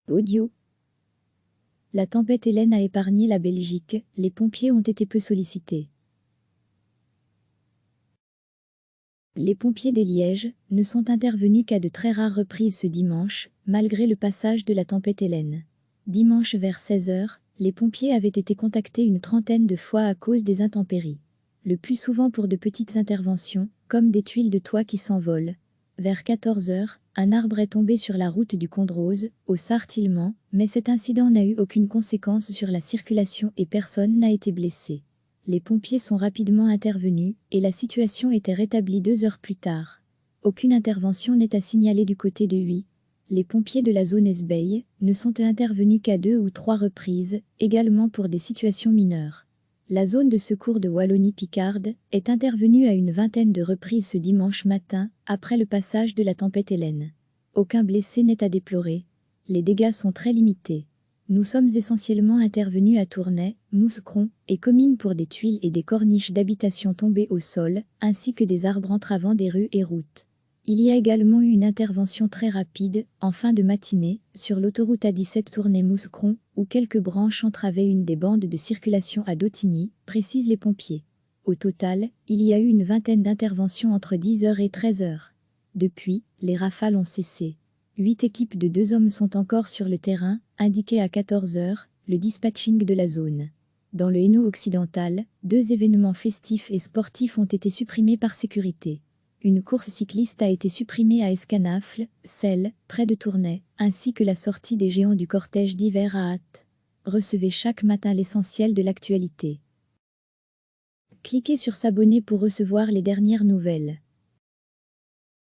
Audio. La tempête Hélène a épargné la Belgique, les pompiers ont été peu sollicités. Les pompiers des Lièges ne sont intervenus qu'à de très rares reprises ce dimanche, malgré le passage de la tempête Hélène. Dimanche vers 16 h, les pompiers avaient été contactés une trentaine de fois à cause des intempéries. Le plus souvent pour de petites interventions, comme des tuiles de toit qui s'envolent. Vers 14 h, un arbre est tombé sur la route du Condroz, au Sarthe-Ilmans, mais cet incident n'a eu aucune conséquence sur la circulation et personne n'a été blessé. Les pompiers sont rapidement intervenus et la situation était rétablie 2 heures plus tard. Aucune intervention n'est à signaler du côté de Huy. Les pompiers de la zone Esbeil ne sont intervenus qu'à 2 ou 3 reprises, également pour des situations mineures. La zone de secours de Wallonie-Picarde est intervenue à une vingtaine de reprises ce dimanche matin, après le passage de la tempête Hélène. Aucun blessé n'est à déplorer. Les dégâts sont très limités. Nous sommes essentiellement intervenus à Tournai, Mouscron et Comines pour des tuiles et des corniches d'habitation tombées au sol, ainsi que des arbres entravant des rues et routes. Il y a également eu une intervention très rapide, en fin de matinée, sur l'autoroute A17 Tournai-Mouscron, où quelques branches entravaient une des bandes de circulation à Dautigny, précisent les pompiers. Au total, il y a eu une vingtaine d'interventions entre 10 h et 13 h. Depuis, les rafales ont cessé. 8 équipes de 2 hommes sont encore sur le terrain, indiqué à 14 h, le dispatching de la zone. Dans le Hainaut occidental, 2 événements festifs et sportifs ont été supprimés par sécurité. Une course cycliste a été supprimée à Escanafle, Celle, près de Tournai, ainsi que la sortie des géants du cortège d'hiver à Ath. Recevez chaque matin l'essentiel de l'actualité. Cliquez sur s'abonner pour recevoir les dernières nouvelles.